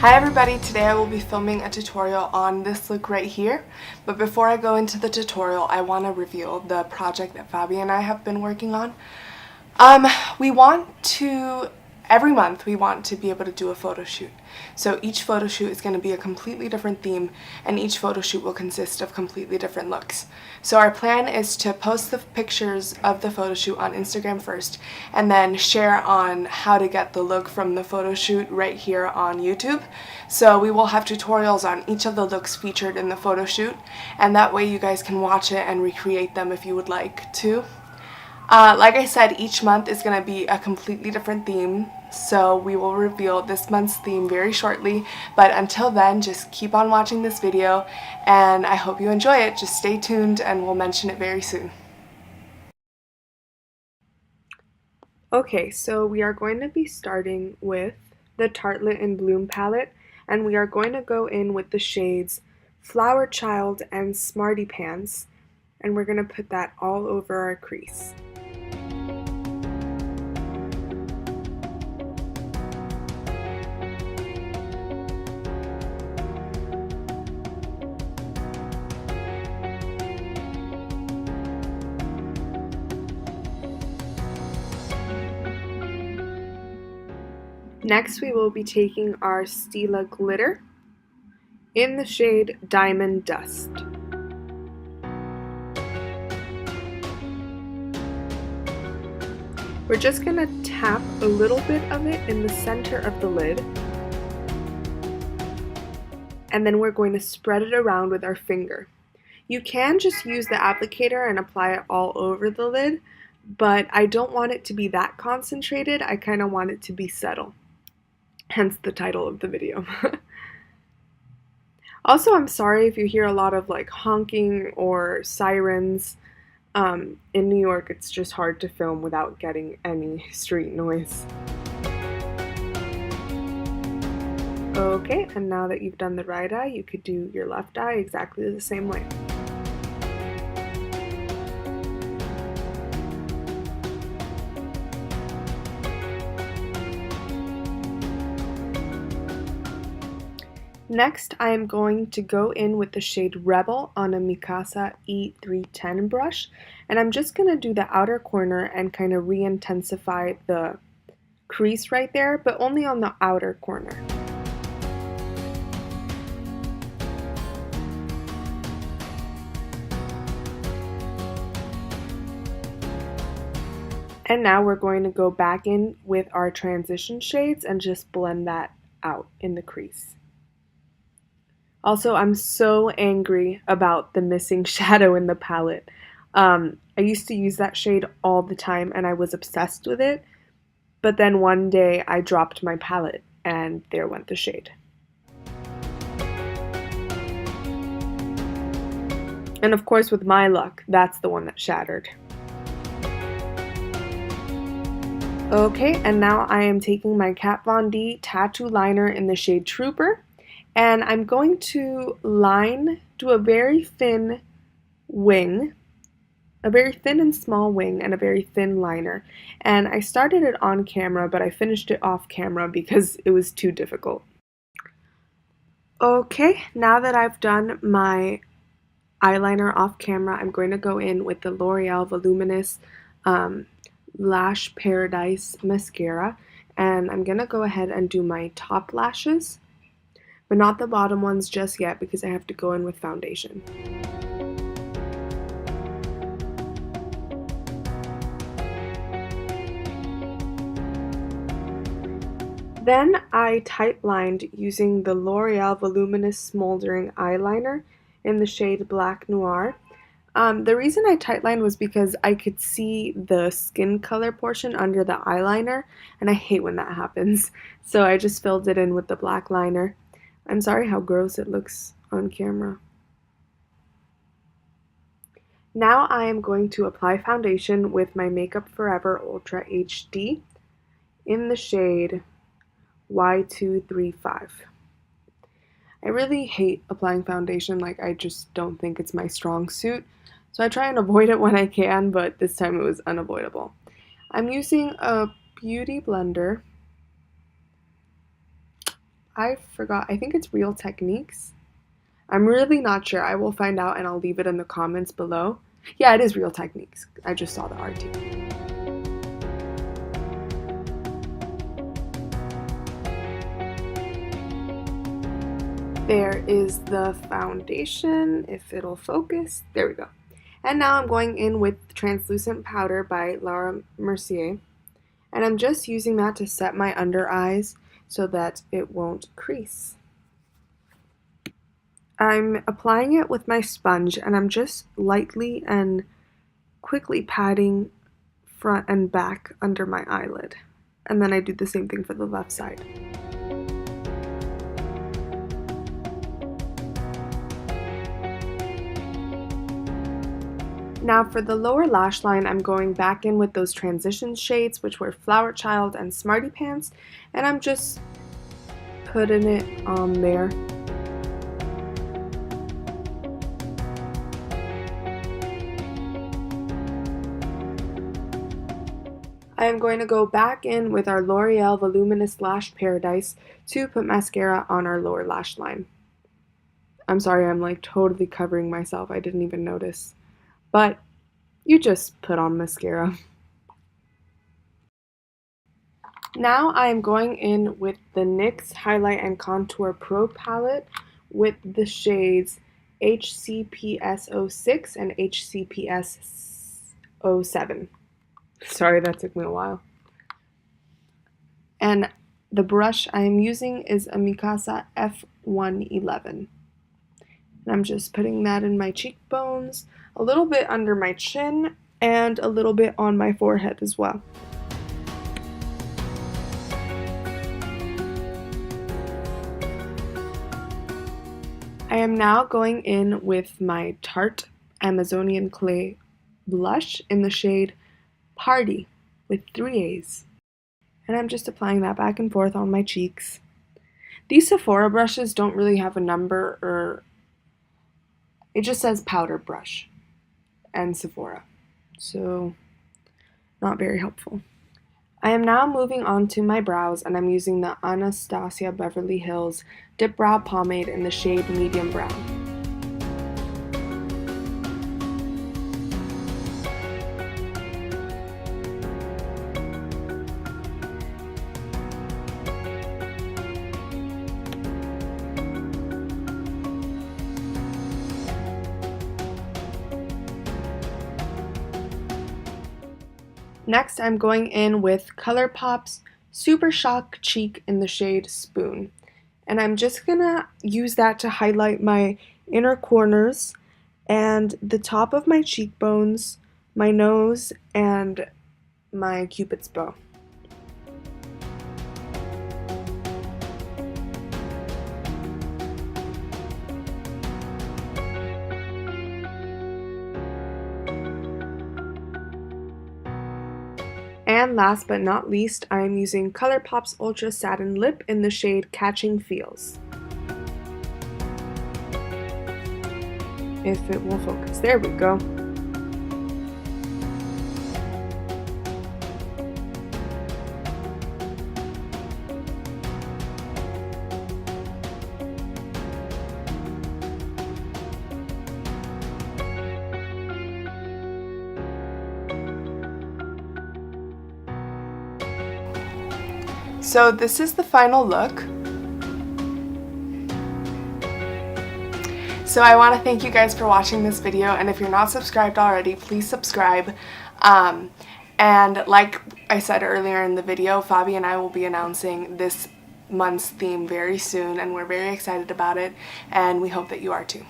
Hi everybody, today I will be filming a tutorial on this look right here, but before I go into the tutorial I want to reveal the project that Fabi and I have been working on. Every month we want to be able to do a photo shoot. So each photo shoot is going to be a completely different theme, and each photo shoot will consist of completely different looks. So our plan is to post the pictures of the photo shoot on Instagram first, and then share on how to get the look from the photo shoot right here on YouTube. So we will have tutorials on each of the looks featured in the photo shoot, and that way you guys can watch it and recreate them if you would like to. Like I said, each month is going to be a completely different theme, so we will reveal this month's theme very shortly, but until then, just keep on watching this video, and I hope you enjoy it. Just stay tuned and we'll mention it very soon. Okay, so we are going to be starting with the Tartelette in Bloom palette, and we are going to go in with the shades Flower Child and Smarty Pants, and we're going to put that all over our crease. Next, we will be taking our Stila glitter in the shade Diamond Dust. We're just going to tap a little bit of it in the center of the lid, and then we're going to spread it around with our finger. You can just use the applicator and apply it all over the lid, but I don't want it to be that concentrated. I kind of want it to be subtle. Hence the title of the video. Also, I'm sorry if you hear a lot of like honking or sirens. In New York, it's just hard to film without getting any street noise. Okay, and now that you've done the right eye, you could do your left eye exactly the same way. Next, I am going to go in with the shade Rebel on a Mikasa E310 brush, and I'm just going to do the outer corner and kind of re-intensify the crease right there, but only on the outer corner. And now we're going to go back in with our transition shades and just blend that out in the crease. Also, I'm so angry about the missing shadow in the palette. I used to use that shade all the time and I was obsessed with it, but then one day I dropped my palette and there went the shade. And of course, with my luck, that's the one that shattered. Okay, and now I am taking my Kat Von D tattoo liner in the shade Trooper, and I'm going to do a very thin wing, a very thin and small wing, and a very thin liner. And I started it on camera, but I finished it off camera because it was too difficult. Okay, now that I've done my eyeliner off camera, I'm going to go in with the L'Oreal Voluminous Lash Paradise mascara, and I'm gonna go ahead and do my top lashes, but not the bottom ones just yet because I have to go in with foundation. Then I tight lined using the L'Oreal Voluminous Smoldering Eyeliner in the shade Black Noir. The reason I tightlined was because I could see the skin color portion under the eyeliner, and I hate when that happens. So I just filled it in with the black liner. I'm sorry how gross it looks on camera. Now I am going to apply foundation with my Makeup Forever Ultra HD in the shade Y235. I really hate applying foundation, like I just don't think it's my strong suit. So I try and avoid it when I can, but this time it was unavoidable. I'm using a beauty blender I forgot. I think it's Real Techniques. I'm really not sure. I will find out and I'll leave it in the comments below. Yeah, it is Real Techniques. I just saw the RT. There is the foundation, if it'll focus. There we go. And now I'm going in with Translucent Powder by Laura Mercier. And I'm just using that to set my under eyes so that it won't crease. I'm applying it with my sponge and I'm just lightly and quickly patting front and back under my eyelid. And then I do the same thing for the left side. Now for the lower lash line, I'm going back in with those transition shades, which were Flower Child and Smarty Pants, and I'm just putting it on there. I am going to go back in with our L'Oreal Voluminous Lash Paradise to put mascara on our lower lash line. I'm sorry, I'm like totally covering myself. I didn't even notice. But you just put on mascara. Now I am going in with the NYX Highlight and Contour Pro Palette with the shades HCPS 06 and HCPS 07. Sorry, that took me a while. And the brush I am using is a Mikasa F111. And I'm just putting that in my cheekbones, a little bit under my chin, and a little bit on my forehead as well. I am now going in with my Tarte Amazonian Clay blush in the shade Party with 3 A's. And I'm just applying that back and forth on my cheeks. These Sephora brushes don't really have a number, or it just says powder brush and Sephora, so not very helpful. I am now moving on to my brows, and I'm using the Anastasia Beverly Hills Dip Brow Pomade in the shade Medium Brown. Next, I'm going in with Colourpop's Super Shock Cheek in the shade Spoon. And I'm just gonna use that to highlight my inner corners and the top of my cheekbones, my nose, and my Cupid's bow. And last but not least, I am using Colourpop's Ultra Satin Lip in the shade Catching Feels. If it will focus. There we go. So this is the final look. So I want to thank you guys for watching this video, and if you're not subscribed already, please subscribe. And like I said earlier in the video, Fabi and I will be announcing this month's theme very soon, and we're very excited about it, and we hope that you are too.